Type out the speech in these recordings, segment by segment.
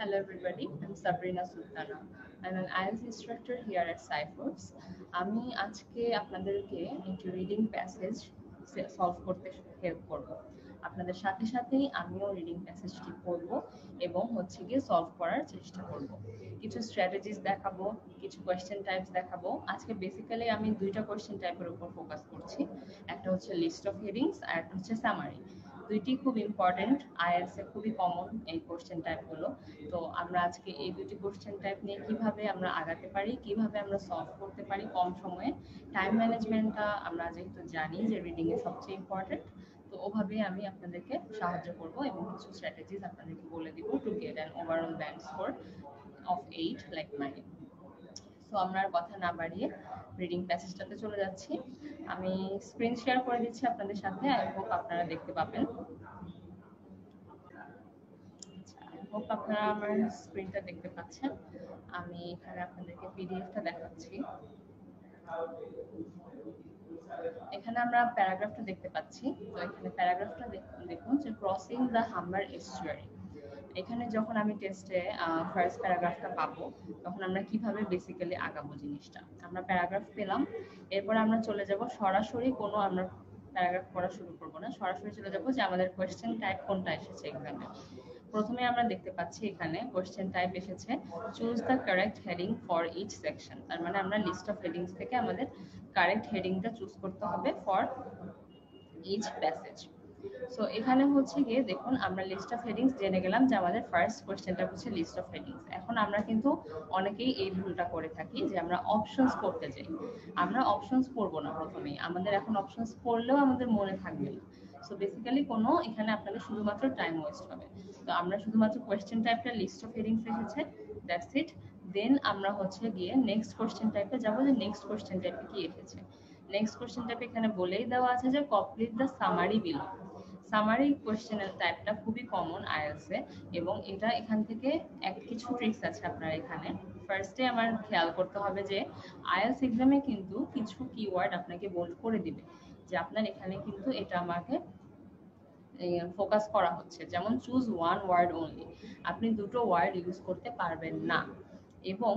Hello everybody, I'm Sabrina Sultana. I'm an IELTS instructor here at Cyphers. আমি আজকে আপনাদেরকে একটি রিডিং প্যাসেজ সলভ করতে হেল্প করব। আপনাদের সাথে সাথেই আমিও রিডিং প্যাসেজটি পড়ব এবং গিয়ে সলভ করার চেষ্টা করব। কিছু স্ট্র্যাটেজিস দেখাবো, কিছু কোয়েশ্চেন টাইপস দেখাবো। আজকে বেসিক্যালি আমি দুইটা কোয়েশ্চেন টাইপের উপর ফোকাস করছি। একটা হচ্ছে লিস্ট অফ হেডিংস আর একটা হচ্ছে সামারি। দুইটি খুব ইম্পর্টেন্ট, আইএলটিএস এ খুবই কমন এই কোশ্চেন টাইপগুলো। তো আমরা আজকে এই দুটি কোশ্চেন টাইপ নিয়ে কিভাবে আমরা আগাতে পারি, কিভাবে আমরা সলভ করতে পারি কম সময়ে, টাইম ম্যানেজমেন্টটা আমরা যেহেতু জানি যে রিডিং এ সবচেয়ে ইম্পর্টেন্ট, তো ওভাবেই আমি আপনাদেরকে সাহায্য করব এবং কিছু স্ট্র্যাটেজিস আপনাদেরকে বলে দিব to get an overall band score of 8 like mine. So আমরা আর কথা না বাড়িয়ে রিডিং প্যাসেজটাতে চলে যাচ্ছি। আমি স্ক্রিন শেয়ার করে দিচ্ছি আপনাদের সাথে, আই হোপ আপনারা দেখতে পাবেন। হোপ আপনারা আমার স্ক্রিনটা দেখতে পাচ্ছেন। আমি এখানে আপনাদেরকে পিডিএফটা দেখাচ্ছি। এখানে আমরা প্যারাগ্রাফটা দেখতে পাচ্ছি। তো এখানে প্যারাগ্রাফটা দেখুন যে ক্রসিং দ্য হাম্বার এস্টুয়ারি। এখানে যখন আমি টেস্টে ফার্স্ট প্যারাগ্রাফটা পাবো, তখন আমরা কিভাবে বেসিক্যালি আগাবো জিনিসটা। আমরা প্যারাগ্রাফ পেলাম, এরপর আমরা চলে যাব সরাসরি কোনো আমরা প্যারাগ্রাফ পড়া শুরু করব না, সরাসরি চলে যাব যে আমাদের কোয়েশ্চেন টাইপ কোনটা এসেছে এক্সামে। প্রথমে আমরা দেখতে পাচ্ছি এখানে কোয়েশ্চেন টাইপ এসেছে choose the correct heading for each section. তার মানে আমরা লিস্ট অফ হেডিংস থেকে আমাদের কারেক্ট হেডিংটা চুজ করতে হবে ফর ইচ প্যাসেজ। সো এখানে গিয়ে দেখুন আমরা লিস্ট অফ হেডিংস জেনে গেলাম যে আমাদের ফার্স্ট কোয়েশ্চেনটা হচ্ছে লিস্ট অফ হেডিংস। এখন আমরা কিন্তু অনেকেই এই ভুলটা করে থাকি যে আমরা অপশনস পড়তে যাই। আমরা অপশনস পড়বো না প্রথমেই, আমাদের এখন অপশনস পড়লেও আমাদের মনে থাকবে না। সো বেসিক্যালি কোনো এখানে আপনাদের শুধুমাত্র টাইম ওয়েস্ট হবে। তো আমরা শুধুমাত্র কোয়েশ্চেন টাইপটা লিস্ট অফ হেডিংস এসেছে, দ্যাটস ইট। দেন আমরা গিয়ে নেক্সট কোয়েশ্চেন টাইপে যাবো যে নেক্সট কোয়েশ্চেন টাইপে কি এসেছে। নেক্সট কোয়েশ্চেন টাইপে এখানে বলেই দেওয়া আছে যে complete the summary below. Summary কোয়েশ্চেনের টাইপটা খুবই কমন আইএলটিএস এ, এবং এটা এখান থেকে কিছু ট্রিক্স আছে আপনার এখানে। ফার্স্টে আমার খেয়াল করতে হবে যে আইএলটিএস এক্সামে কিন্তু কিছু কিওয়ার্ড আপনাকে বোল্ড করে দিবে যে আপনার এখানে কিন্তু এটা আমাকে ফোকাস করা হচ্ছে। যেমন চুজ ওয়ান ওয়ার্ড অনলি, আপনি দুটো ওয়ার্ড ইউজ করতে পারবেন না। এবং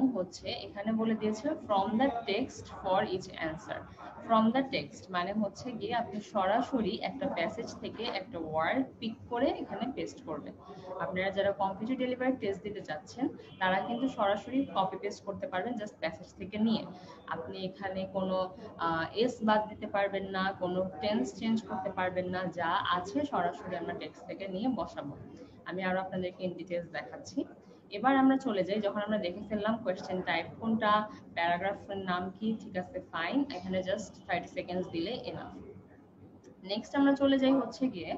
এখানে বলে দিয়েছে from the text for each answer. From the text মানে গিয়ে আপনি সরাসরি একটা প্যাসেজ থেকে একটা ওয়ার্ড পিক করে এখানে পেস্ট করবেন। আপনারা যারা কম্পিউটার ডেলিভারি টেস্ট দিতে চাচ্ছেন তারা কিন্তু সরাসরি কপি পেস্ট করতে পারবেন জাস্ট প্যাসেজ থেকে নিয়ে। আপনি এখানে কোনো এস বাদ দিতে পারবেন না, কোনো টেন্স চেঞ্জ করতে পারবেন না, যা আছে সরাসরি আমরা টেক্সট থেকে নিয়ে বসাবো। আমি আরো আপনাদেরকে ইন ডিটেইলস দেখাচ্ছি। এবার আমরা চলে যাই, যখন আমরা দেখে ফেললাম কোয়েশ্চেন টাইপ কোনটা, প্যারাগ্রাফের নাম কি, ঠিক আছে ফাইন, এখানে জাস্ট 30 সেকেন্ডস দিলে এনাফ। নেক্সট আমরা চলে যাই গিয়ে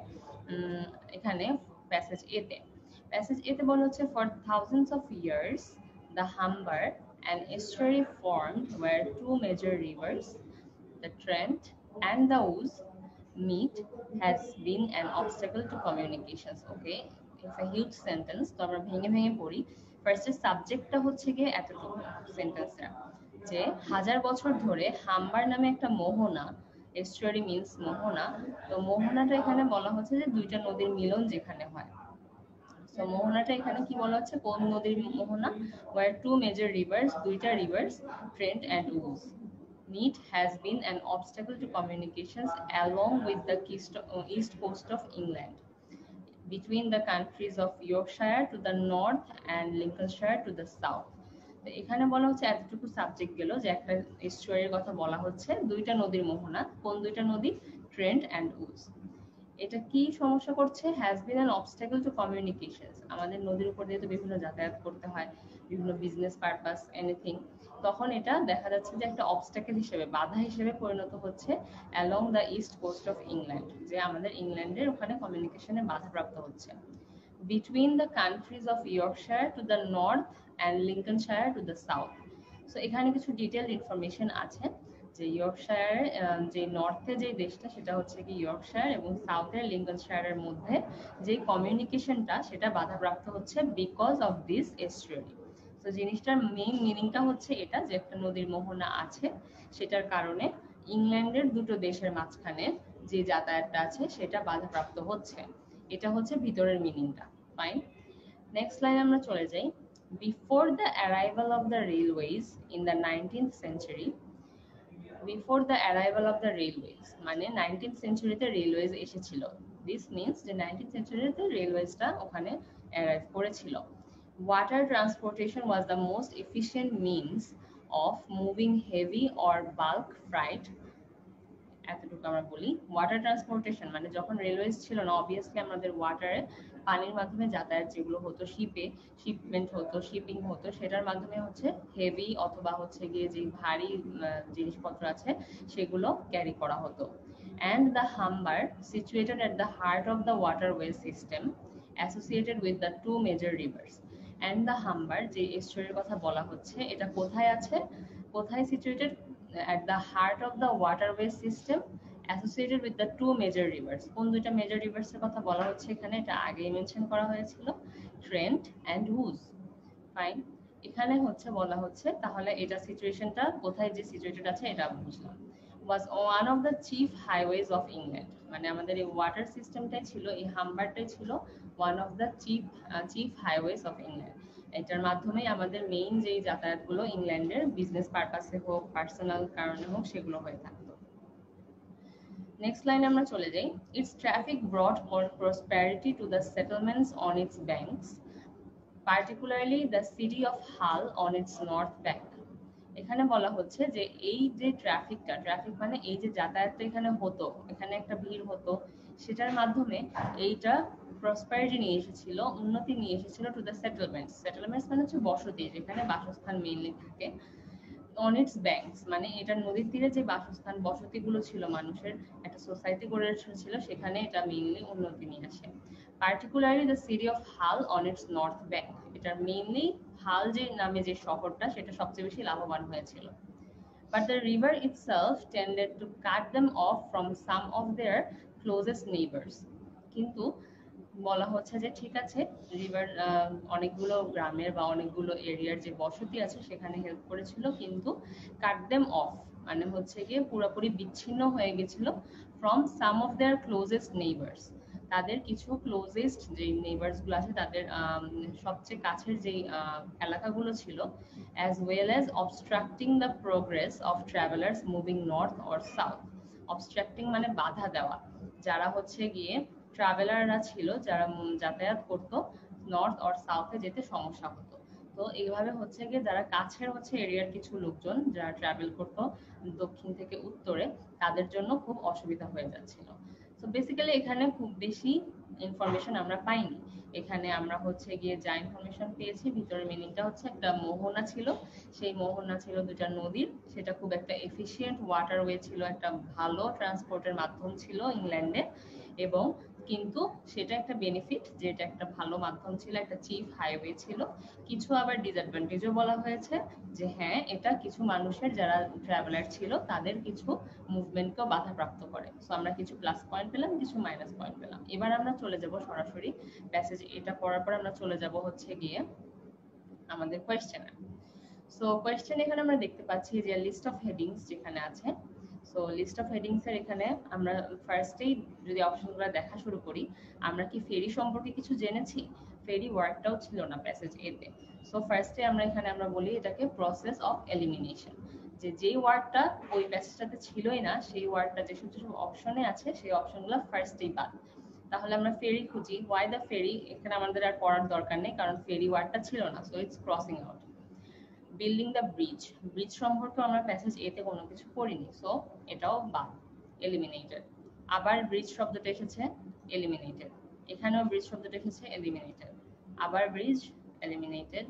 এখানে প্যাসেজ এ তে। প্যাসেজ এ তে বলা হচ্ছে for thousands of years the Humber and estuary formed where two major rivers, the Trent and the Ouse, meet has been an obstacle to communications. Okay, it's a huge sentence, তো আমরা ভেঙে ভেঙে পড়ি। ফার্স্টে সাবজেক্টটা গিয়ে এতটুকু সেন্টেন্সটা, যে হাজার বছর ধরে হাম্বার নামে একটা মোহনা, এস্টুয়ারি মিন্স মোহনা, তো মোহনাটা এখানে বলা হচ্ছে যে দুইটা নদীর মিলন যেখানে হয়। সো মোহনাটা এখানে কি বলা হচ্ছে, কোন নদীর মোহনা, where two major rivers, দুইটা rivers, Trent and Ouse, meet has been an obstacle to communications along with the east coast of England, between the countries of Yorkshire to the north and Lincolnshire to the south. তো এখানে বলা হচ্ছে এতটুকু subject গেল যে একটা এস্টুয়ারির কথা বলা হচ্ছে, দুইটা নদীর মোহনা, কোন দুইটা নদী, ট্রেন্ট and Ouse। এটা কি সমস্যা করছে, has been an obstacle to communications. আমাদের নদীর উপর দিয়ে তো বিভিন্ন যাতায়াত করতে হয়, বিভিন্ন বিজনেস পারপাস এনিথিং, তখন এটা দেখা যাচ্ছে যে একটা অবস্টাকেল হিসেবে, বাধা হিসেবে পরিণত হচ্ছে along the east coast of England, যে আমাদের ইংল্যান্ডের ওখানে কমিউনিকেশনে বাধাপ্রাপ্ত হচ্ছে। Between the countries of Yorkshire to the north and Lincolnshire to the south. So এখানে কিছু ডিটেইলড ইনফরমেশন আছে যে ইয়র্কশায়ার, যে নর্থে যে দেশটা সেটা হচ্ছে কি ইয়র্কশায়ার, এবং সাউথের লিঙ্কনশায়ারের মধ্যে যে কমিউনিকেশনটা সেটা বাধাপ্রাপ্ত হচ্ছে বিকজ অফ দিস এস্টুয়ারি। তো জিনিসটার মেইন মিনিংটা হচ্ছে এটা, যে একটা নদীর মোহনা আছে, সেটার কারণে ইংল্যান্ডের দুটো দেশের মাঝখানে যে যাতায়াতটা আছে সেটা বাধাপ্রাপ্ত হচ্ছে। এটা হচ্ছে ভিতরের মিনিংটা, ফাইন। নেক্সট লাইন আমরা চলে যাই। Before the arrival of the railways in the 19th century, before the arrival of the railways মানে 19th সেঞ্চুরিতে রেলওয়েজ এসেছিল। দিস মিনস যে 19th সেঞ্চুরিতে রেলওয়েজটা ওখানে অ্যারাইভ করেছিল। Water transportation was the most efficient means of moving heavy or bulk fruit. এতটুকু আমরা বলি। Water transportation মানে যখন রেলওয়েজ ছিল না, অবভিয়াসলি আমাদের ওয়াটারে পানির মাধ্যমে যাতায়াত যেগুলো হতো, শিপে শিপমেন্ট হতো, শিপিং হতো, সেটার মাধ্যমে হচ্ছে হেভি অথবা হচ্ছে গিয়ে যে ভারী জিনিসপত্র আছে সেগুলো ক্যারি করা হতো। And the Humber situated at the heart of the waterway system associated with the two major rivers. And the Humber যে এস্টুয়ারির কথা বলা হচ্ছে, এটা কোথায় আছে, কোথায় situated? at the heart of the waterway system associated with the two major rivers। কোন দুইটা মেজর রিভার্স এর কথা বলা হচ্ছে এখানে, এটা আগেই মেনশন করা হয়েছিল, ট্রেন্ট এন্ড উজ। ফাইন, এখানে হচ্ছে বলা হচ্ছে তাহলে এটা সিচুয়েশনটা কোথায় যে সিচুয়েটেড আছে এটা বুঝলাম। was one of the chief highways of England, মানে আমাদের এই ওয়াটার সিস্টেমটাই ছিল, এই হাম্বারটাই ছিল one of the chief highways of England। এটার মাধ্যমে আমাদের মেইন যেই যাতায়াতগুলো ইংল্যান্ডের বিজনেস পারপাসে হোক, পার্সোনাল কারণে হোক, সেগুলো হয়ে থাকতো। নেক্সট লাইনে আমরা চলে যাই। It's traffic ব্রট prosperity to the settlements on it's banks, particularly the city of হাল অন ইটস নর্থ ব্যাঙ্ক। এখানে বলা হচ্ছে যে এই যে ট্রাফিকটা, ট্রাফিক মানে এই যে যাতায়াতটা এখানে হতো, এখানে একটা ভিড় হতো, সেটার মাধ্যমে এইটা প্রসপারিটি নিয়ে এসেছিল, উন্নতি নিয়ে এসেছিল টু দ্য সেটেলমেন্টস। সেটেলমেন্টস মানে হচ্ছে বসতি, যেখানে বাসস্থান মেইনলি থাকে। অন ইটস ব্যাঙ্কস মানে এটা নদীর তীরে যে বাসস্থান বসতিগুলো ছিল, মানুষের একটা সোসাইটি গড়ে উঠেছিল, সেখানে এটা মেইনলি উন্নতি নিয়ে আসে। পার্টিকুলারলি দ্য সিটি অফ হাল অন ইটস নর্থ ব্যাঙ্ক, এটা মেইনলি হাল যে নামে যে শহরটা, সেটা সবচেয়ে বেশি লাভবান হয়েছিল। But the river itself tended to cut them off from some of their closest neighbors। কিন্তু বলা হচ্ছে যে ঠিক আছে, রিভার অনেকগুলো গ্রামের বা অনেকগুলো এরিয়ার যে বসতি আছে সেখানে হেল্প করেছিল, কিন্তু কাট দেম অফ মানে হচ্ছে গিয়ে পুরোপুরি বিচ্ছিন্ন হয়ে গেছিল from some of their closest neighbours, তাদের কিছু ক্লোজেস্ট যে নেইবার্স গুলো আছে, তাদের সবচেয়ে কাছের যে এলাকাগুলো ছিল, as well as obstructing the progress of travellers moving north or south. Obstructing মানে বাধা দেওয়া, যারা হচ্ছে গিয়ে ট্রাভেলাররা ছিল, যারা যাতায়াত করত নর্থ অর সাউথে যেতে সমস্যা হতো। তো এইভাবে হচ্ছে গিয়ে যারা কাছের হচ্ছে এরিয়ার কিছু লোকজন যারা ট্রাভেল করতো দক্ষিণ থেকে উত্তরে, তাদের জন্য খুব অসুবিধা হয়ে যাচ্ছিল। তো বেসিক্যালি এখানে খুব বেশি ইনফরমেশন আমরা পাইনি। এখানে আমরা হচ্ছে গিয়ে যা ইনফরমেশন পেয়েছি, ভিতরের মিনিংটা হচ্ছে একটা মোহনা ছিল, সেই মোহনা ছিল দুটা নদীর, সেটা খুব একটা এফিশিয়েন্ট ওয়াটারওয়ে ছিল, একটা ভালো ট্রান্সপোর্টের মাধ্যম ছিল ইংল্যান্ডে, এবং কিন্তু সেটা একটা বেনিফিট যে এটা একটা ভালো মাধ্যম ছিল, একটা চিফ হাইওয়ে ছিল। কিছু আবার ডিসঅ্যাডভান্টেজও বলা হয়েছে, যে হ্যাঁ এটা কিছু মানুষের যারা ট্রাভেলার ছিল তাদের কিছু মুভমেন্টকেও বাধাপ্রাপ্ত করে। সো আমরা কিছু প্লাস পয়েন্ট পেলাম, কিছু মাইনাস পয়েন্ট পেলাম। এবার আমরা চলে যাব সরাসরি প্যাসেজ, এটা পড়ার পর আমরা চলে যাব হচ্ছে গিয়ে আমাদের কোয়েশ্চেনে। সো কোয়েশ্চেন এখানে আমরা দেখতে পাচ্ছি যে লিস্ট অফ হেডিংস যেখানে আছে। সো লিস্ট অফ হেডিংস এর এখানে আমরা ফার্স্টেই যদি অপশনগুলো দেখা শুরু করি, আমরা কি ফেরি সম্পর্কে কিছু জেনেছি? ফেরি ওয়ার্ডটাও ছিল না প্যাসেজ এতে। সো ফার্স্টে আমরা বলি এটাকে প্রসেস অফ এলিমিনেশন, যে যেই ওয়ার্ডটা ওই প্যাসেজটাতে ছিলই না, সেই ওয়ার্ডটা যেসব যেসব অপশনে আছে সেই অপশনগুলো ফার্স্টেই বাদ। তাহলে আমরা ফেরি খুঁজি, ওয়াই দ্য ফেরি, এখানে আমাদের আর পড়ার দরকার নেই কারণ ফেরি ওয়ার্ডটা ছিল না, so it's crossing out. Building the bridge, bridge সম্পর্কে আমরা প্যাসেজ এতে কোনো কিছু পড়িনি, সো এটাও বাদ, এলিমিনেটেড। আবার ব্রিজ শব্দটা এসেছে, এলিমিনেটেড। এখানেও ব্রিজ শব্দটা এসেছে, এলিমিনেটেড। আবার ব্রিজ, এলিমিনেটেড।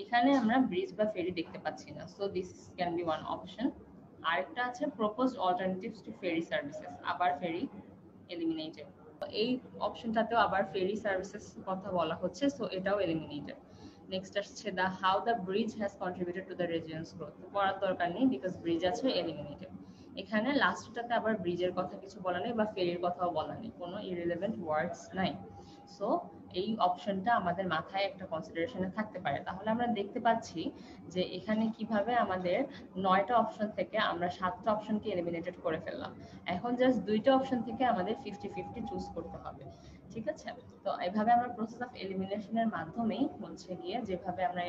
এখানে আমরা ব্রিজ বা ফেরি দেখতে পাচ্ছি না, so this can be one option. আরেকটা আছে proposed alternatives to ferry services, আবার ফেরি, এলিমিনেটেড। এই অপশনটাতেও আবার ফেরি সার্ভিসেস কথা বলা হচ্ছে, সো এটাও এলিমিনেটেড। নেক্সট আসছে the how the bridge has contributed to the region's growth, পড়ার দরকার নেই বিকজ ব্রিজ আছে, এলিমিনেটেড। এখানে লাস্টটাতে আবার ব্রিজের কথা কিছু বলা নেই বা ফেরির কথাও বলা নেই, কোনো ইররিলেভেন্ট ওয়ার্ডস নাই। সো এই অপশনটা আমাদের মাথায় একটা কনসিডারেশনে থাকতে পারে। তাহলে আমরা দেখতে পাচ্ছি যে এখানে কিভাবে আমাদের 9টা অপশন থেকে আমরা 7টা অপশনকে এলিমিনেটেড করে ফেললাম। এখন জাস্ট 2টা অপশন থেকে আমাদের 50-50 চুজ করতে হবে। ঠিক ঠিক আছে। তো এইভাবে আমরা প্রসেস অফ এলিমিনেশনের মাধ্যমেই হচ্ছে গিয়ে যেভাবে আমরা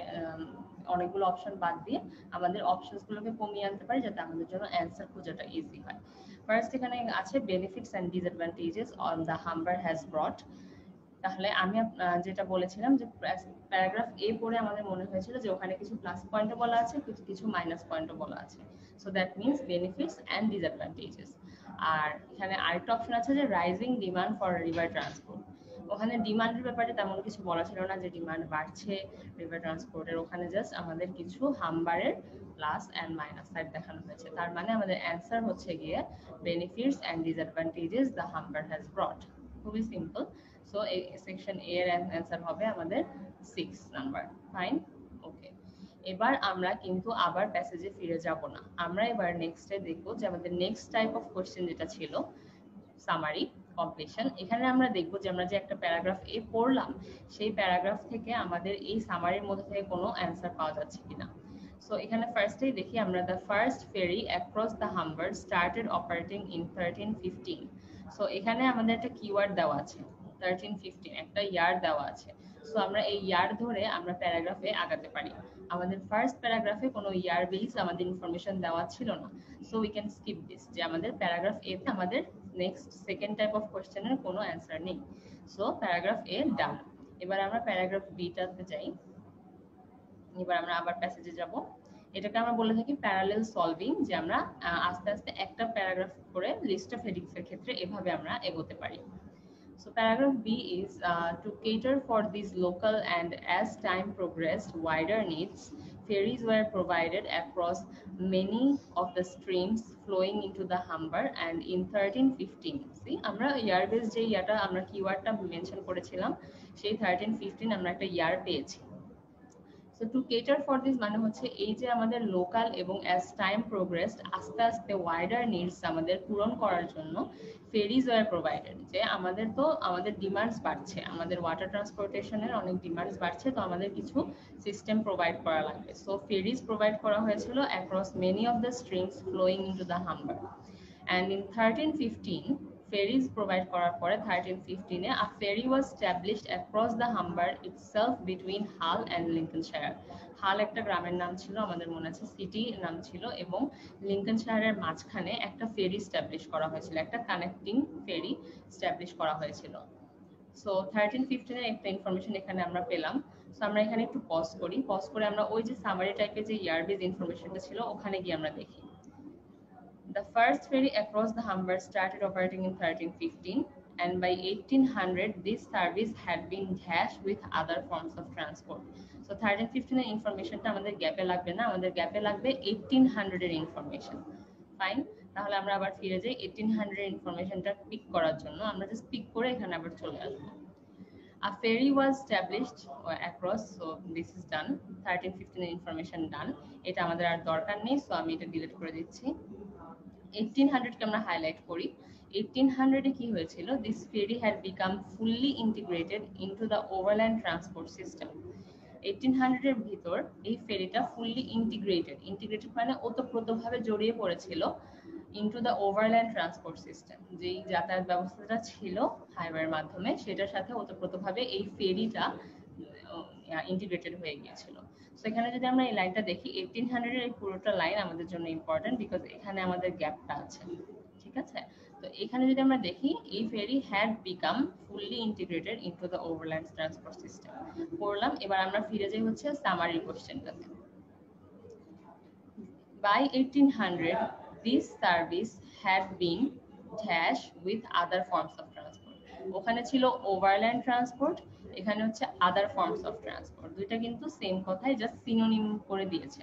অনেকগুলো অপশন বাদ দিয়ে আমাদের অপশনস গুলোকে কমিয়ে আনতে পারি যাতে আমাদের জন্য অ্যান্সার খোঁজাটা ইজি হয়। ফার্স্ট এখানে আছে benefits and disadvantages on the Humber has brought. তাহলে আমি যেটা বলেছিলাম যে প্যারাগ্রাফ এ পড়ে আমাদের মনে হয়েছিল যে ওখানে কিছু প্লাস পয়েন্টও বলা আছে, কিছু মাইনাস পয়েন্টও বলা আছে। So that means benefits and disadvantages. আর এখানে আরেকটা অপশন আছে যে rising demand for river transport. ওখানে ডিমান্ডের ব্যাপারে তেমন কিছু বলা ছিল না যে ডিমান্ড বাড়ছে রিভার ট্রান্সপোর্টের, ওখানে জাস্ট আমাদের কিছু হাম্বারের প্লাস এন্ড মাইনাস সাইড দেখানো হয়েছে। তার মানে আমাদের অ্যান্সার হচ্ছে গিয়ে benefits and disadvantages the Humber has brought. খুবই সিম্পল। সো এই সেকশন এ এর অ্যান্সার হবে আমাদের 6 নাম্বার। ফাইন, ওকে। এবার আমরা কিন্তু আবার প্যাসেজে ফিরে যাব না, আমরা এবার নেক্সটে দেখব যে আমাদের নেক্সট টাইপ অফ কোশ্চেন যেটা ছিল সামারি কমপ্লিশন। এখানে আমরা দেখব যে আমরা যে একটা প্যারাগ্রাফ এ পড়লাম সেই প্যারাগ্রাফ থেকে আমাদের এই সামারির মধ্যে থেকে কোনো অ্যান্সার পাওয়া যাচ্ছে কিনা। সো এখানে ফার্স্টেই দেখি আমরা, the first ferry across the Humber started operating in 1315। So এখানে আমাদের একটা কিওয়ার্ড দেওয়া আছে 1315, একটা ইয়ার দেওয়া আছে। সো আমরা এই ইয়ার ধরে আমরা প্যারাগ্রাফে আগাতে পারি। আমাদের ফার্স্ট প্যারাগ্রাফে কোনো ইয়ার বেস আমাদের ইনফরমেশন দেওয়া ছিল না। So we can skip this, যে আমাদের প্যারাগ্রাফ এ তে আমাদের নেক্সট সেকেন্ড টাইপ অফ কোশ্চেনের কোনো অ্যান্সার নেই। সো প্যারাগ্রাফ এ ডান। এবার আমরা প্যারাগ্রাফ বি টাতে যাই। এবার আমরা আবার প্যাসেজে যাব। এটাকে আমরা বলে থাকি প্যারালেল সলভিং, যে আমরা আস্তে আস্তে একটা প্যারাগ্রাফ করে লিস্ট অফ হেডিংস এর ক্ষেত্রে এভাবে আমরা এগোতে পারি। So paragraph B is to cater for these local and as time progressed wider needs, ferries were provided across many of the streams flowing into the Humber, and in 1315 see আমরা ইয়ার base যে ইয়াটা আমরা কিওয়ার্ডটা mention করেছিলাম সেই 1315 আমরা একটা ইয়ার পেয়েছি। So to cater for this মানে হচ্ছে এই যে আমাদের লোকাল এবং as time progressed আস্তে আস্তে wider needs আমাদের পূরণ করার জন্য ferries were provided, যে আমাদের তো আমাদের ডিমান্ডস বাড়ছে, আমাদের ওয়াটার ট্রান্সপোর্টেশনের অনেক ডিমান্ডস বাড়ছে, তো আমাদের কিছু সিস্টেম প্রোভাইড করা লাগবে। সো ফেরিজ প্রোভাইড করা হয়েছিল across many of the streams flowing into the Humber, and in 1315 ferries provide করার পরে 1315 এ a ferry was established across the Humber itself between Hull and Lincolnshire. হাল একটা গ্রামের নাম ছিল, আমাদের মনে আছে সিটি নাম ছিল, এবং লিঙ্কনশায়ারের মাঝখানে একটা ফেরি এস্টাবলিশ করা হয়েছিল, একটা কানেক্টিং ফেরি এস্টাবলিশ করা হয়েছিল। সো 1315 এর একটা ইনফরমেশন এখানে আমরা পেলাম। সো আমরা এখানে একটু পজ করি, পজ করে আমরা ওই যে সামারি টাইপের যে ইয়ার বেস ইনফরমেশনটা ছিল ওখানে গিয়ে আমরা দেখি। The first ferry across the Humber started operating in 1315, and by 1800 this service had been dashed with other forms of transport. So 1315 এর ইনফরমেশনটা আমাদের গ্যাপে লাগবে না, আমাদের গ্যাপে লাগবে 1800 এর ইনফরমেশন। ফাইন, তাহলে আমরা আবার ফিরে যাই 1800 এর ইনফরমেশনটা পিক করার জন্য। আমরা জাস্ট পিক করে এখানে আবার চলে আসবো। A ferry was established across, so this is done. 1315 এর ইনফরমেশন ডান, এটা আমাদের আর দরকার নেই, সো আমি এটা ডিলিট করে দিচ্ছি। 1800 কে আমরা হাইলাইট করি। 1800 এ কি হয়েছিল, this ferry had become fully integrated into the overland transport system. 1800 এর ভিতর এই ফেরিটা ফুললি ইন্টিগ্রেটেড মানে ওতপ্রোতভাবে জড়িয়ে পড়েছিল into the overland transport system, যেই যাতায়াত ব্যবস্থাটা ছিল হাইওয়ের মাধ্যমে সেটার সাথে ওতপ্রোতভাবে এই ফেরিটা ইন্টিগ্রেটেড হয়ে গিয়েছিল। সো এখানে যদি আমরা এই লাইনটা দেখি 1800 এর এই পুরোটা লাইন আমাদের জন্য ইম্পর্টেন্ট, বিকজ এখানে আমাদের গ্যাপটা আছে। ঠিক আছে, তো এখানে যদি আমরা দেখি এই ferry had become fully integrated into the overland transport system পড়লাম। এবার আমরা ফিরে যাই হচ্ছে সামারি কোশ্চেনটাতে। By 1800 this service had been dash with other forms of transport. ওখানে ছিল ওভারল্যান্ড ট্রান্সপোর্ট, এখানে হচ্ছে আদার ফর্মস অফ ট্রান্সপোর্ট, দুইটা কিন্তু সেম কথাই, জাস্ট সিনোনিম করে দিয়েছে।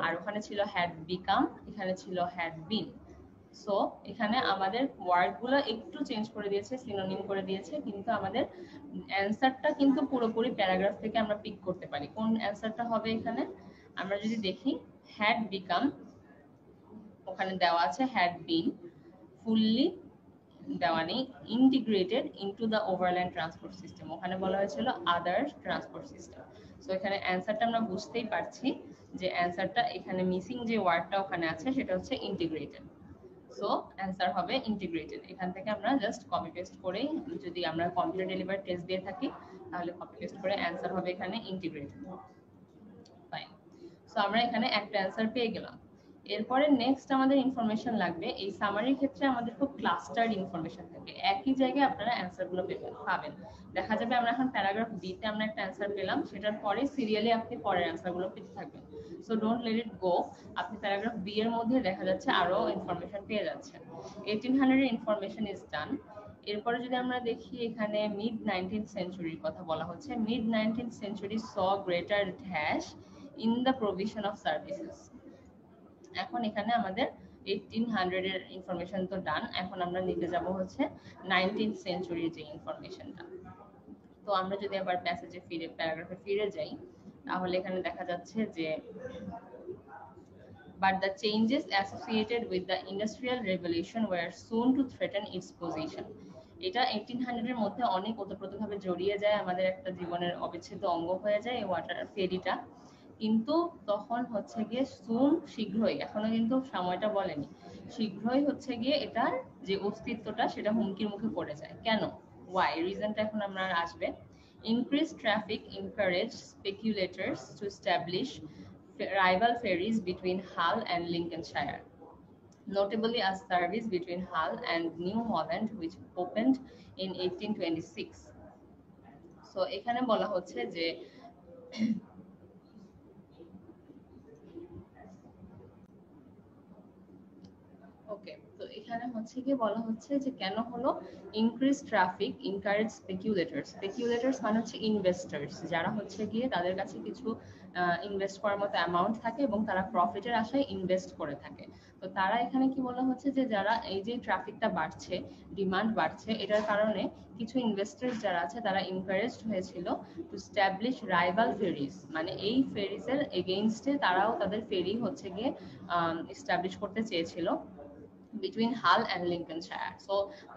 আর ওখানে ছিল হ্যাড বিকাম, এখানে ছিল হ্যাড বিন। সো এখানে আমাদের ওয়ার্ডগুলো একটু চেঞ্জ করে দিয়েছে, সিনোনিম করে দিয়েছে, কিন্তু আমাদের অ্যানসারটা কিন্তু পুরোপুরি প্যারাগ্রাফ থেকে আমরা পিক করতে পারি। কোন অ্যানসারটা হবে এখানে আমরা যদি দেখি, হ্যাড বিকাম ওখানে দেওয়া আছে হ্যাড বিন, ফুললি দেওয়া নেই, integrated into the overland transport system ওখানে বলা হয়েছিল আদার ট্রান্সপোর্ট সিস্টেম। সো এখানে অ্যানসারটা আমরা বুঝতেই পারছি যে অ্যানসারটা এখানে মিসিং যে ওয়ার্ডটা ওখানে আছে সেটা হচ্ছে ইন্টিগ্রেটেড। সো অ্যান্সার হবে ইন্টিগ্রেটেড। এখান থেকে আমরা জাস্ট কপি পেস্ট করেই, যদি আমরা কম্পিউটার ডেলিভার টেস্ট দিয়ে থাকি তাহলে কপি পেস্ট করে অ্যান্সার হবে এখানে ইন্টিগ্রেটেড। ফাইন। সো আমরা এখানে একটা অ্যান্সার পেয়ে গেলাম। এরপরে নেক্সট আমাদের ইনফরমেশন লাগবে। এই সামারির ক্ষেত্রে আমাদের খুব ক্লাস্টার্ড ইনফরমেশন থাকে, একই জায়গায় আপনারা অ্যান্সারগুলো পাবেন। দেখা যাবে আমরা এখন প্যারাগ্রাফ বি তে আমরা একটা অ্যান্সার পেলাম, সেটার পরে সিরিয়ালি আপনি পরের অ্যান্সারগুলো পেতে থাকবেন। সো ডোন্ট লেট ইট গো। আপনি প্যারাগ্রাফ বি এর মধ্যে দেখা যাচ্ছে আরো ইনফরমেশন পেয়ে যাচ্ছেন। 1800 এর ইনফরমেশন ইজ ডান। এরপরে যদি আমরা দেখি এখানে মিড 19th সেঞ্চুরির কথা বলা হচ্ছে। Mid 19th century saw greater dash in the provision of services. এখন এখানে আমাদের 1800 এর ইনফরমেশন তো ডান, এখন আমরা নিতে যাব হচ্ছে 19th সেঞ্চুরির যে ইনফরমেশনটা। তো আমরা যদি আবার প্যাসেজে ফিরে, প্যারাগ্রাফে ফিরে যাই, তাহলে এখানে দেখা যাচ্ছে যে but the changes associated with the industrial revolution were soon to threaten its position. এটা 1800 এর মধ্যে অনেক ওতপ্রোতভাবে জড়িয়ে যায়, আমাদের একটা জীবনের অবিচ্ছেদ্য অঙ্গ হয়ে যায় এই ওয়াটার ফেরিটা। কিন্তু তখন হচ্ছে গিয়ে সুন, শীঘ্রই, এখনো কিন্তু সময়টা বলেনি, শীঘ্রই হচ্ছে গিয়ে এটার যে অস্তিত্বটা সেটা হুমকির মুখে পড়ে যায়। কেন, ওয়াই, রিজনটা এখন আমরা আসবে। Increased traffic encouraged speculators to establish rival ferries between Hull and Lincolnshire, notably a service between Hull and New Holland which opened in 1826. So এখানে বলা হচ্ছে যে ওকে, তো এখানে হচ্ছে কি বলা হচ্ছে যে কেন হলো, ইনক্রিজ ট্রাফিক ইনকারেজ স্পেকুলেটরস। স্পেকুলেটরস মানে হচ্ছে ইনভেস্টার্স, যারা হচ্ছে গিয়ে তাদের কাছে কিছু ইনভেস্ট করার মতো অ্যামাউন্ট থাকে এবং তারা প্রফিটের আশায় ইনভেস্ট করে থাকে। তো তারা এখানে কি বলা হচ্ছে যে যারা এই যে ট্রাফিকটা বাড়ছে, ডিমান্ড বাড়ছে, এটার কারণে কিছু ইনভেস্টার্স যারা আছে তারা এনকারেজড হয়েছিল টু স্ট্যাবলিশ রাইভাল ফেরিজ, মানে এই ফেরিজের এগেইনস্টে তারাও তাদের ফেরি হচ্ছে গিয়ে এস্টাবলিশ করতে চেয়েছিল between Hull and Lincolnshire. So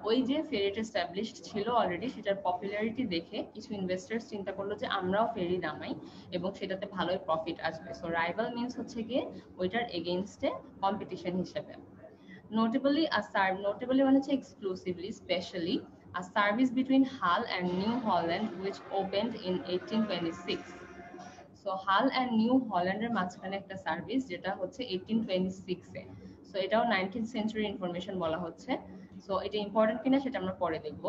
ওই যে ফেরিটা এস্টাবলিশড ছিল অলরেডি, সেটার পপুলারিটি দেখে কিছু ইনভেস্টার্স চিন্তা করলো যে আমরাও ফেরি নামাই এবং সেটাতে ভালোই প্রফিট আসবে। সো রাইভাল মিন্স হচ্ছে গিয়ে ওইটার এগেইনস্টে কম্পিটিশন হিসেবে। Notably মানে হচ্ছে exclusively, specially a service between Hull and New Holland which opened in 1826. So হাল অ্যান্ড নিউ হল্যান্ডের মাঝখানে একটা সার্ভিস যেটা হচ্ছে 1826 এ। সো এটাও 19th সেঞ্চুরি ইনফরমেশন বলা হচ্ছে। সো এটা ইম্পর্টেন্ট কিনা সেটা আমরা পরে দেখব।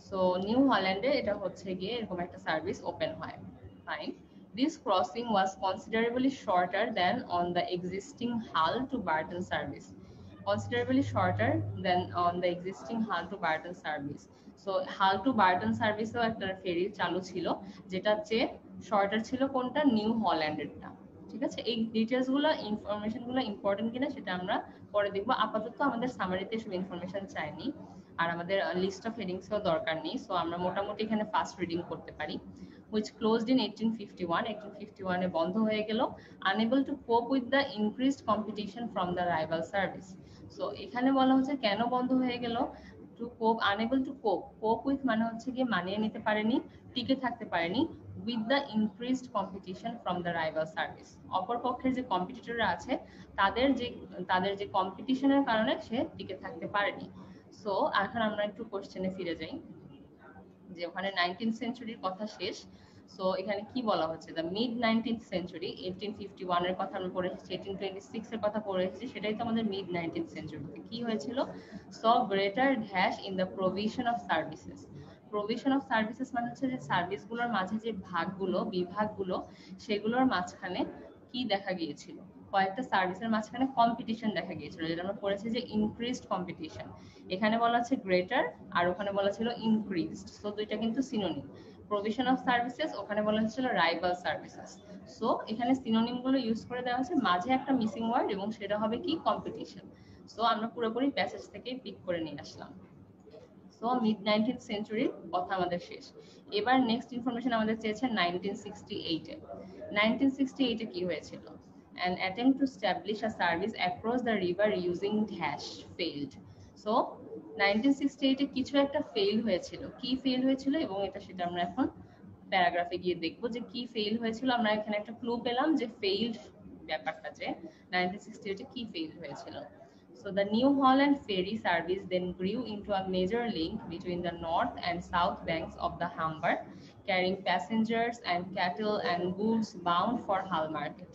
সো নিউ হল্যান্ডে এটা হচ্ছে গিয়ে এরকম একটা সার্ভিস ওপেন হয়। Fine. This crossing was considerably shorter than on the existing Hull to Barton service. Considerably shorter than on the existing Hull to Barton service. So হাল টু বার্টন সার্ভিসেও একটা ফেরি চালু ছিল, যেটা চেয়ে শর্টার ছিল কোনটা, নিউ হল্যান্ডেরটা। ঠিক আছে, এই ডিটেলস গুলো, ইনফরমেশন গুলো ইম্পর্টেন্ট কিনা সেটা আমরা পরে দেখবো। আপাতত আমাদের সামারিতে সব ইনফরমেশন চাইনি, আর আমাদের লিস্ট অফ হেডিংসও দরকার নেই। সো আমরা মোটামুটি এখানে ফার্স্ট রিডিং করতে পারি। which closed in 1851. 1851 এ বন্ধ হয়ে গেল, unable to cope with the increased competition from the rival service. So এখানে বলা হচ্ছে কেন বন্ধ হয়ে গেল, টু কোপ, আনএবল টু কোপ, কোপ উইথ মানে হচ্ছে গিয়ে মানিয়ে নিতে পারেনি, টিকে থাকতে পারেনি, with the increased competition from the rival service. অপর পক্ষের যে কম্পিটিটররা আছে তাদের যে কম্পিটিশনের কারণে সে টিকে থাকতে পারেনি। সো এখন আমরা একটু কোশ্চেনে ফিরে যাই, যে ওখানে 19th সেঞ্চুরির কথা শেষ। সো এখানে কি বলা হচ্ছে, দ্য মিড 19th সেঞ্চুরি, 1851 এর কথা আমরা পড়ে এসেছি, 1826 এর কথা পড়ে এসেছি, সেটাই তো আমাদের মিড 19th সেঞ্চুরিতে কি হয়েছিল। So greater dash in the provision of services. Provision of services মানে হচ্ছে যে সার্ভিসগুলোর মাঝে যে ভাগগুলো, বিভাগগুলো, সেগুলোর মাঝখানে কি দেখা গিয়েছিল, কয়েকটা সার্ভিসের মাঝখানে কম্পিটিশন দেখা গিয়েছিল, যেটা আমরা পড়েছি যে ইনক্রিজড কম্পিটিশন। এখানে বলা আছে গ্রেটার, আর ওখানে বলা ছিল ইনক্রিজড। সো দুইটা কিন্তু সিনোনিম। প্রভিশন অফ সার্ভিসেস, ওখানে বলা হচ্ছিল রাইভাল সার্ভিসেস। সো এখানে সিনোনিম গুলো ইউজ করে দেওয়া হচ্ছে, মাঝে একটা মিসিং ওয়ার্ড এবং সেটা হবে কি, কম্পিটিশন। সো আমরা পুরোপুরি প্যাসেজ থেকে পিক করে নিয়ে আসলাম। সো মিড 19th সেঞ্চুরির কথা আমাদের শেষ। এবার নেক্সট ইনফরমেশন আমাদের চেয়েছে 1968 এ। 1968 এ কি হয়েছিল, an attempt to establish a service across the river using dash failed. So 1968 এ কিছু একটা ফেল হয়েছিল, কি ফেল হয়েছিল এবং সেটা আমরা এখন প্যারাগ্রাফে গিয়ে দেখবো যে কি ফেল হয়েছিল। আমরা এখানে একটা ক্লু পেলাম যে ফেইল্ড ব্যাপারটা, যে 1968 এ কি ফেল হয়েছিল। So So the New Holland ferry service then grew into a major link between the north and south banks of the Humber, carrying passengers and cattle and goods bound for Hull market.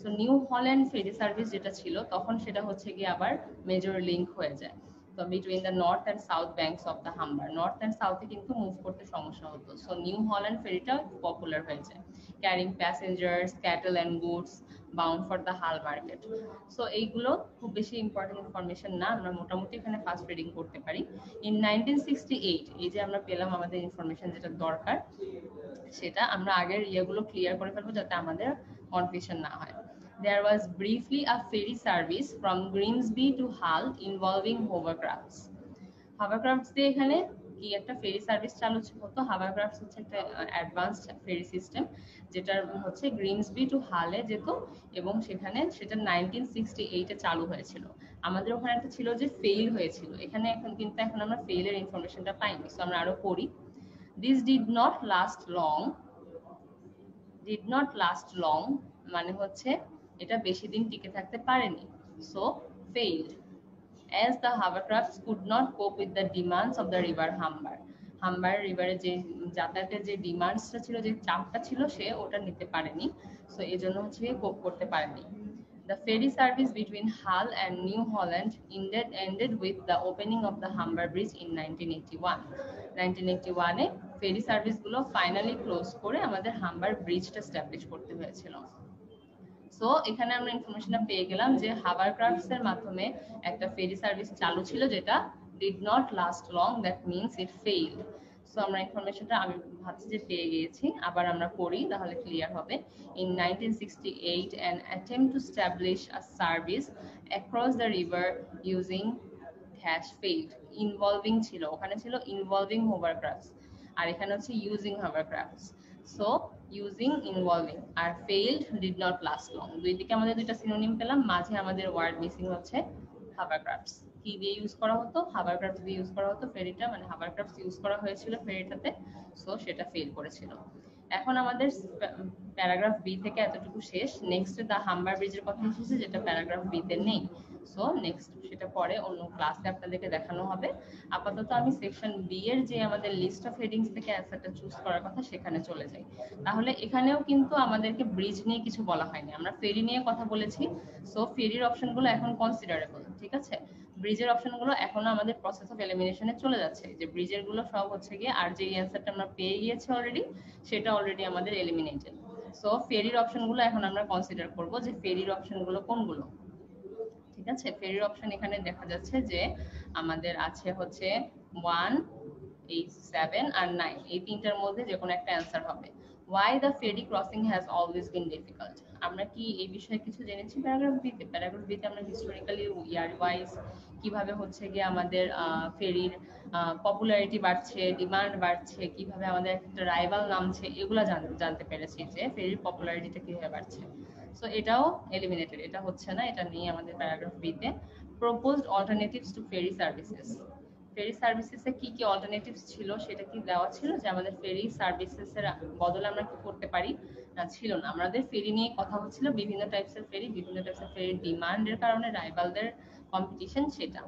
So New Holland ferry service যেটা ছিল তখন সেটা হচ্ছে গিয়ে আবার major link হয়ে যায়। তো between the north and south banks of the Humber, north and সাউথে কিন্তু মুভ করতে সমস্যা হতো। সো নিউ হল্যান্ড ফেরিটা পপুলার হয়ে যায়, carrying passengers, cattle and goods bound for the Hull market. So এইগুলো খুব বেশি ইম্পর্টেন্ট ইনফরমেশন না, আমরা মোটামুটি এখানে ফাস্ট রিডিং করতে পারি। ইন 1968 এই যে আমরা পেলাম আমাদের ইনফরমেশন যেটা দরকার, সেটা আমরা আগের ইয়েগুলো ক্লিয়ার করে ফেলবো যাতে আমাদের কনফিউশন না হয়। There was briefly a ferry service from Grimsby to Hull involving hovercrafts. Hovercrafts দিয়ে এখানে কি একটা ফেরি সার্ভিস চালু হতো। hovercrafts হচ্ছে একটা অ্যাডভান্সড ফেরি সিস্টেম যেটা হচ্ছে গ্রিমসবি টু হালে যেত এবং সেখানে সেটা 1968 এ চালু হয়েছিল। আমাদের ওখানে একটা ছিল যে ফেইল হয়েছিল, এখানে এখন আমরা ফেইলের ইনফরমেশনটা পাইনি। সো আমরা আরো পড়ি। This did not last long মানে হচ্ছে এটা বেশি দিন টিকে থাকতে পারেনি। So failed as the hovercrafts could not cope with the demands of the river Humber. Humber রিভারে যে যাতায়াতের যে ডিমান্ডসটা ছিল, যে চাপটা ছিল, সে ওটা নিতে পারেনি। সো এই জন্য হচ্ছে কোপ করতে পারেনি। The ferry service between Hull and New Holland ended with the opening of the Humber Bridge in 1981. 1981 এ ফেরি সার্ভিসগুলো ফাইনালি ক্লোজ করে আমাদের হাম্বার ব্রিজটা এস্টাবলিশ করতে হয়েছিল। সো এখানে আমরা ইনফরমেশনটা পেয়ে গেলাম যে হাভারক্রাফটস এর মাধ্যমে একটা ফেরি সার্ভিস চালু ছিল যেটা did not last long, that means it failed. So আমরা ইনফরমেশনটা আমি ভাবছি যে পেয়ে গিয়েছি, আবার আমরা পড়ি তাহলে ক্লিয়ার হবে। In 1968 an attempt to establish a service across the river using dash failed. Involving ছিল, ওখানে ছিল ইনভলভিং hovercrafts আর এখানে হচ্ছে using hovercrafts। So using, involving আর failed, did not last long, দুই দিকে আমাদের দুইটা সিনোনিম পেলাম, মাঝে আমাদের ওয়ার্ড মিসিং হচ্ছে হাভারক্রাফটস। কি দিয়ে ইউজ করা হতো? হাভারক্রাফটস দিয়ে ইউজ করা হতো ফেরিটা, মানে হাভারক্রাফটস ইউজ করা হয়েছিল ফেরিটাতে, সো সেটা ফেল করেছিল। এখন আমাদের প্যারাগ্রাফ বি থেকে এতটুকু শেষ। নেক্সট দা হাম্বার ব্রিজের কথা এসেছে যেটা প্যারাগ্রাফ বি তে নেই। সো নেক্সট সেটা পরে অন্য ক্লাসে আপনাদেরকে দেখানো হবে। আপাতত আমি সেকশন বি এর যে আমাদের লিস্ট অফ হেডিংস থেকে অ্যান্সারটা চুজ করার কথা সেখানে চলে যাই। তাহলে এখানেও কিন্তু আমাদেরকে ব্রিজ নিয়ে কিছু বলা হয়নি, আমরা ফেরি নিয়ে কথা বলেছি। সো ফেরির অপশনগুলো এখন কনসিডারেবল, ঠিক আছে। ব্রিজের অপশনগুলো এখনো আমাদের প্রসেস অফ এলিমিনেশনে চলে যাচ্ছে, যে ব্রিজের গুলো সব হচ্ছে গিয়ে আর যে অ্যান্সারটা আমরা পেয়ে গিয়েছি অলরেডি, সেটা অলরেডি আমাদের এলিমিনেটেড। সো ফেরির অপশনগুলো এখন আমরা কনসিডার করব যে ফেরির অপশনগুলো কোনগুলো। ঠিক আছে, ফেরির অপশন এখানে দেখা যাচ্ছে যে আমাদের আছে হচ্ছে 1, 8, 7 আর 9, এই তিনটার মধ্যে যে কোনো একটা অ্যান্সার হবে। Why the ferry crossing has always been difficult? আমরা কি এই বিষয়ে কিছু জেনেছি প্যারাগ্রাফ বিতে? প্যারাগ্রাফ বিতে আমরা হিস্টোরিক্যালি ইয়ার ওয়াইজ কিভাবে হচ্ছে গিয়ে আমাদের ফেরির পপুলারিটি বাড়ছে, ডিমান্ড বাড়ছে, কিভাবে আমাদের একটা রাইভাল নামছে, এগুলা জানতে পেরেছি যে ফেরির পপুলারিটিটা কিভাবে বাড়ছে। সো এটাও এলিমিনেটেড, এটা হচ্ছে না, এটা নিয়ে আমাদের প্যারাগ্রাফ বিতে proposed alternatives to ferry services. Ferry সার্ভিসেসে কি কি অল্টারনেটিভস ছিল সেটা কি দেওয়া ছিল যে আমাদের ফেরি সার্ভিসেসের বদলে আমরা কি করতে পারি? না, ছিল না। আমাদের ফেরি নিয়ে কথা হচ্ছিল, বিভিন্ন টাইপসের ফেরি, বিভিন্ন টাইপসের ফেরির ডিমান্ডের কারণে রাইভালদের কম্পিটিশন, সেটা।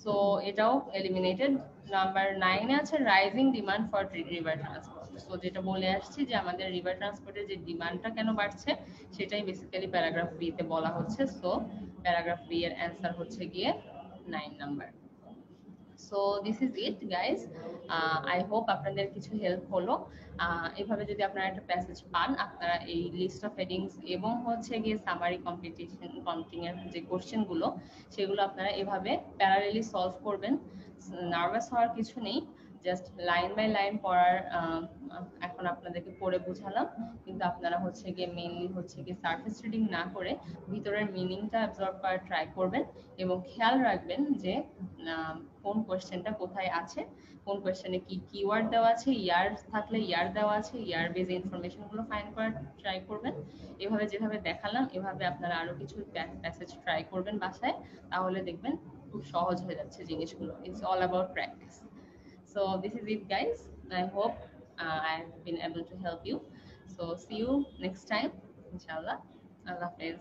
সো এটাও এলিমিনেটেড। নাম্বার 9 এ আছে rising demand for river transport. So যেটা বলে আসছি যে আমাদের রিভার ট্রান্সপোর্টের যে ডিমান্ডটা কেন বাড়ছে সেটাই বেসিক্যালি প্যারাগ্রাফ বি তে বলা হচ্ছে। সো প্যারাগ্রাফ বি এর অ্যান্সার হচ্ছে গিয়ে 9 number. So this is it guys. I hope আপনাদের কিছু হেল্প হলো। এভাবে যদি আপনারা একটা প্যাসেজ পান, আপনারা এই লিস্ট অফ হেডিংস এবং হচ্ছে গিয়ে সামারি কম্পিটিং এর যে কোশ্চেনগুলো সেগুলো আপনারা এভাবে প্যারালেলি সলভ করবেন। নার্ভাস হওয়ার কিছু নেই, জাস্ট লাইন বাই লাইন পড়ার এখন আপনাদেরকে পড়ে বোঝালাম, কিন্তু আপনারা হচ্ছে গিয়ে মেইনলি হচ্ছে গিয়ে সারফেস রিডিং না করে ভিতরের মিনিংটা অ্যাবজর্ব করার ট্রাই করবেন এবং খেয়াল রাখবেন যে কোন কোশ্চেনটা কোথায় আছে, কোন কোশ্চেনে কি কিওয়ার্ড দেওয়া আছে, ইয়ার থাকলে ইয়ার দেওয়া আছে, ইয়ার বেজ ইনফরমেশনগুলো ফাইন্ড করার ট্রাই করবেন। এভাবে যেভাবে দেখালাম এভাবে আপনারা আরো কিছু প্যাসেজ ট্রাই করবেন বাসায়, তাহলে দেখবেন খুব সহজ হয়ে যাচ্ছে জিনিসগুলো। It's all about practice. So this is it guys. I hope I've been able to help you. So see you next time, inshallah. Allah Hafiz.